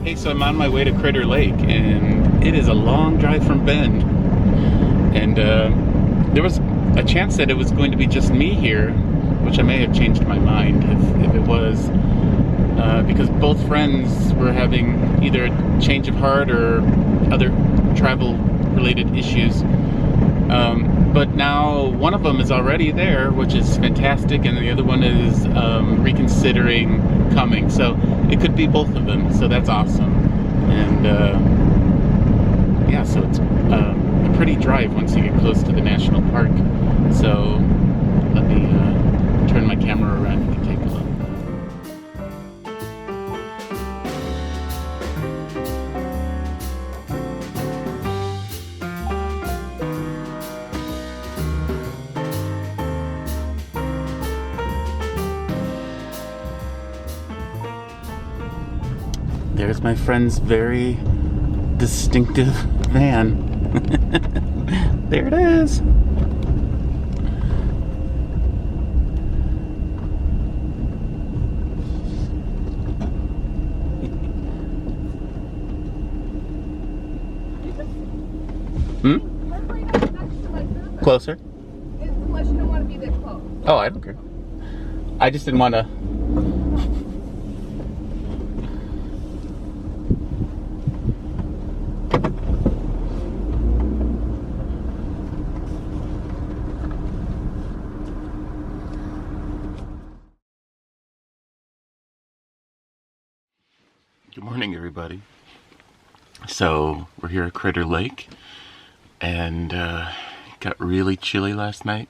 Hey, so I'm on my way to Critter Lake, and it is a long drive from Bend. And there was a chance that it was going to be just me here, which I may have changed my mind if it was, because both friends were having either a change of heart or other travel-related issues. But now one of them is already there, which is fantastic, and the other one is reconsidering coming. So it could be both of them. So that's awesome. And yeah, so it's a pretty drive once you get close to the national park. So let me turn my camera around and take a look. There's my friend's very distinctive van. There it is. Closer? Unless you don't want to be that close. Oh, I don't care. I just didn't want to. Good morning, everybody. So we're here at Critter Lake, and it got really chilly last night.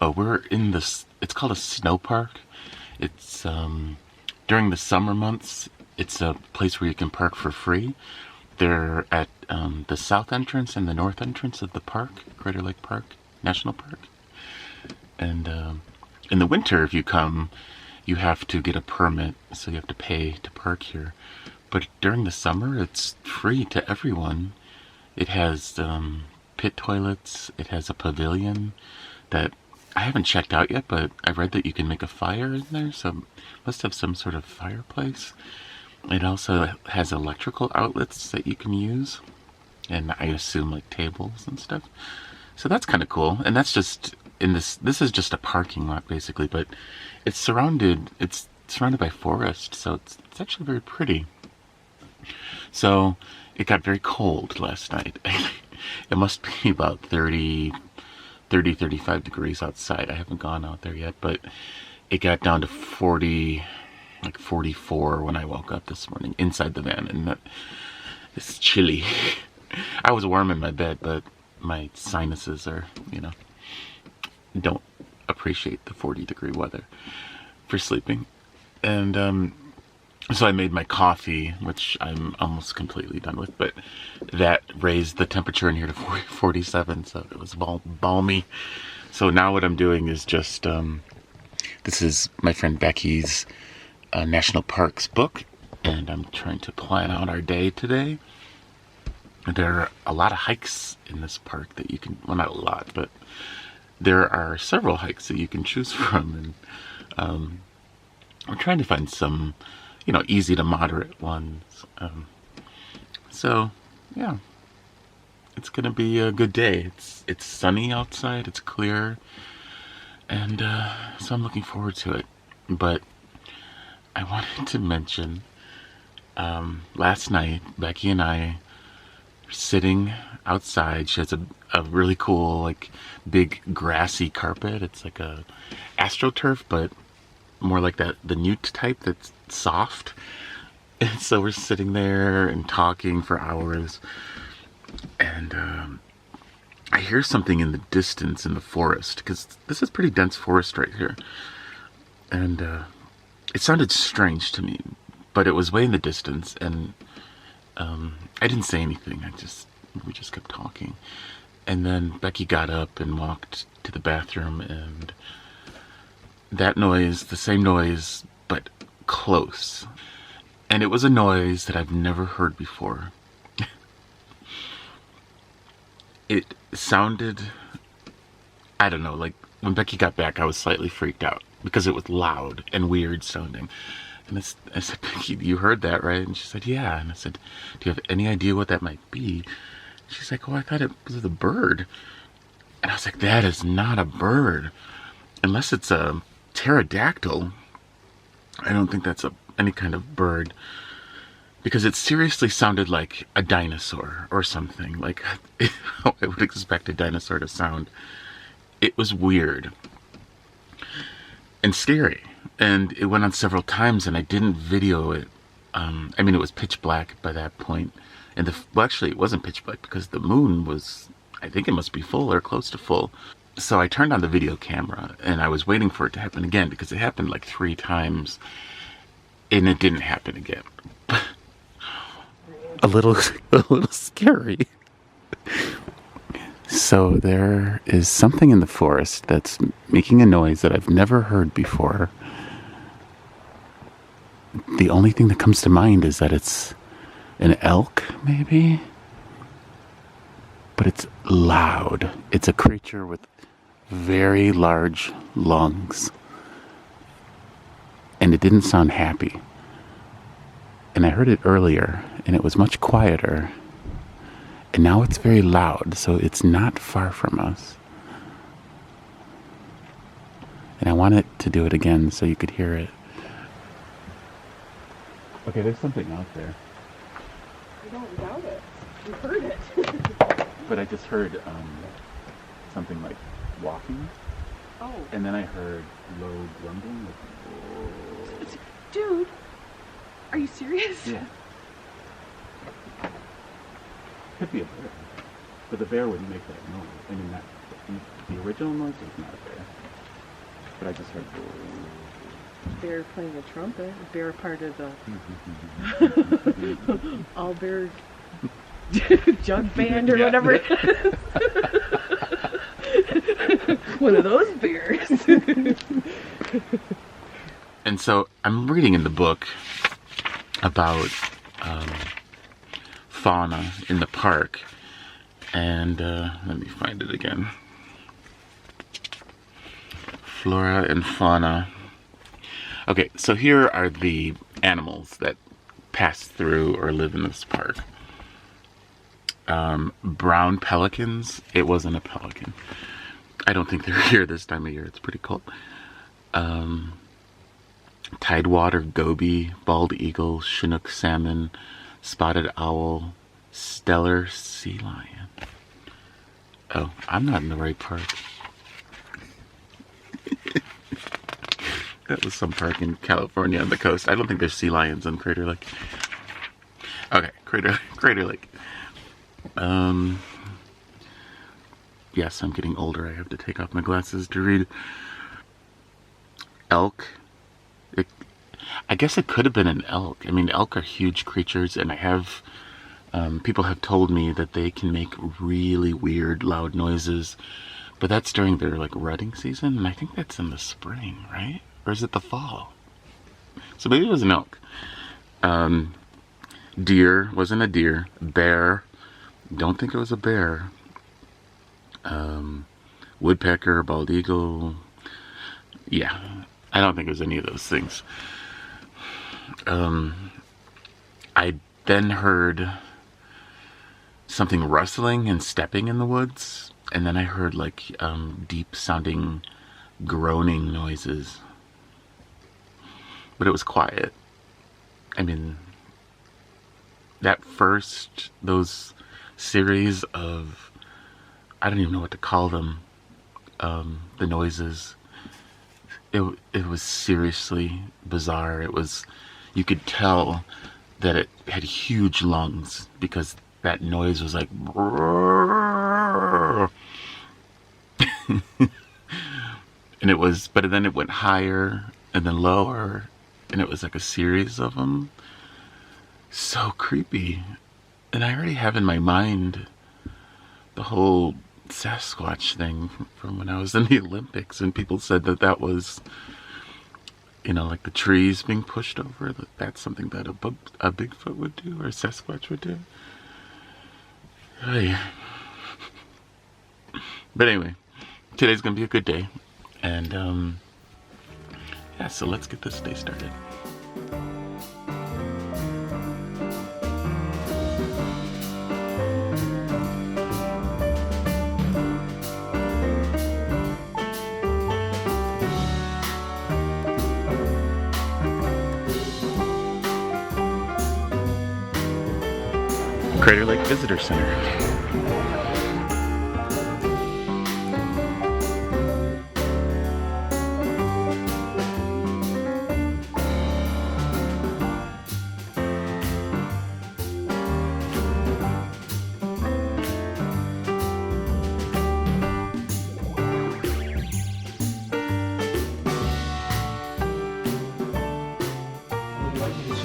Oh, we're in this. It's called a snow park. It's during the summer months. It's a place where you can park for free. They're at the south entrance and the north entrance of the park, Critter Lake Park National Park. And in the winter, if you come, you have to get a permit, so you have to pay to park here. But during the summer, it's free to everyone. It has pit toilets. It has a pavilion that I haven't checked out yet, but I read that you can make a fire in there, so it must have some sort of fireplace. It also has electrical outlets that you can use, and I assume like tables and stuff. So that's kind of cool. And that's just in this is just a parking lot basically, but it's surrounded by forest, so it's actually very pretty. So it got very cold last night. It must be about 35 degrees outside. I haven't gone out there yet, but it got down to 40, like 44 when I woke up this morning inside the van, and it's chilly. I was warm in my bed, but my sinuses are, don't appreciate the 40-degree weather for sleeping. And so I made my coffee, which I'm almost completely done with, but that raised the temperature in here to 47, so it was balmy. So now what I'm doing is just, this is my friend Becky's National Parks book, and I'm trying to plan out our day today. There are a lot of hikes in this park that you can, well, not a lot, but there are several hikes that you can choose from, and I'm trying to find some easy to moderate ones. So yeah, it's gonna be a good day. It's sunny outside, it's clear, and so I'm looking forward to it. But I wanted to mention, last night Becky and I were sitting outside. She has a really cool, like, big grassy carpet. It's like a AstroTurf, but more like the newt type that's soft. And so we're sitting there and talking for hours, and I hear something in the distance in the forest, because this is pretty dense forest right here, and it sounded strange to me, but it was way in the distance, and I didn't say anything. We just kept talking, and then Becky got up and walked to the bathroom, and that noise, the same noise, but close. And it was a noise that I've never heard before. It sounded, I don't know, like when Becky got back, I was slightly freaked out because it was loud and weird sounding. And I said, you heard that, right? And she said, yeah. And I said, do you have any idea what that might be? She's like, oh, I thought it was a bird. And I was like, that is not a bird. Unless it's a pterodactyl. I don't think that's any kind of bird. Because it seriously sounded like a dinosaur or something. Like how I would expect a dinosaur to sound. It was weird. And scary. And it went on several times and I didn't video it. I mean, it was pitch black by that point. And well, actually, it wasn't pitch black because the moon was, I think it must be full or close to full. So I turned on the video camera and I was waiting for it to happen again because it happened like 3 times and it didn't happen again. a little scary. So there is something in the forest that's making a noise that I've never heard before. The only thing that comes to mind is that it's an elk, maybe? But it's loud. It's a creature with very large lungs. And it didn't sound happy. And I heard it earlier, and it was much quieter. And now it's very loud, so it's not far from us. And I want it to do it again so you could hear it. Okay, there's something out there. I don't doubt it. You heard it. But I just heard something like walking. Oh. And then I heard low grumbling. Like, dude, are you serious? yeah. Could be a bear. But the bear wouldn't make that noise. I mean, the original noise was not a bear. But I just heard... Bear playing the trumpet. Bear part of the... all bear... jug band or whatever. One of those bears. And so I'm reading in the book about fauna in the park, and let me find it again. Flora and fauna. Okay, so here are the animals that pass through or live in this park. Brown pelicans. It wasn't a pelican. I don't think they're here this time of year. It's pretty cold. Tidewater goby, bald eagle, chinook salmon, spotted owl, stellar sea lion. Oh, I'm not in the right park. That was some park in California on the coast. I don't think there's sea lions on Crater Lake. Okay, Crater Lake. Yes, I'm getting older. I have to take off my glasses to read. Elk. I guess it could have been an elk. I mean, elk are huge creatures, and people have told me that they can make really weird, loud noises, but that's during their, like, rutting season, and I think that's in the spring, right? Or is it the fall? So maybe it was an elk. Deer, wasn't a deer. Bear, don't think it was a bear. Woodpecker, bald eagle, yeah, I don't think it was any of those things. I then heard something rustling and stepping in the woods, and then I heard like deep sounding groaning noises, but it was quiet. I mean, those series of, I don't even know what to call them, the noises, it was seriously bizarre. You could tell that it had huge lungs because that noise was like and but then it went higher and then lower, and it was like a series of them. So creepy. And I already have in my mind the whole Sasquatch thing from when I was in the Olympics, and people said that was, like the trees being pushed over, that's something that a Bigfoot would do, or a Sasquatch would do. Oh, yeah. But anyway, today's gonna be a good day, and yeah, so let's get this day started. Crater Lake Visitor Center.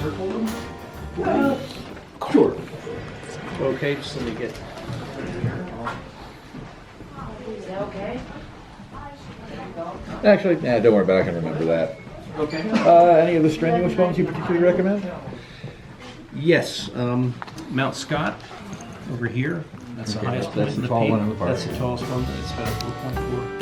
Circle them? Sure. Okay, just let me get. Actually, don't worry about it. I can remember that. Okay. Any of the strenuous ones you particularly recommend? Yes, Mount Scott over here. That's the Okay, highest that's point in the the tall peak. one in the park. That's the tallest one, but it's about a 4.4.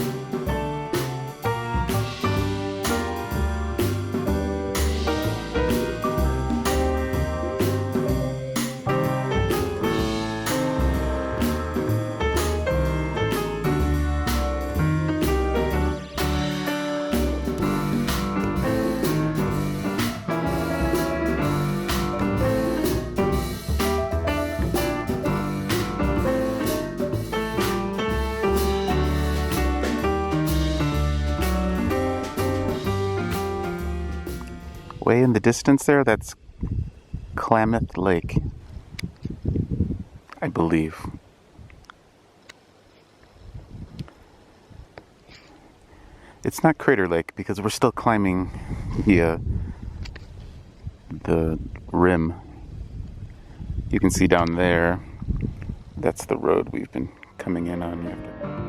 Way in the distance there, that's Klamath Lake, I believe. It's not Crater Lake because we're still climbing the rim. You can see down there, that's the road we've been coming in on.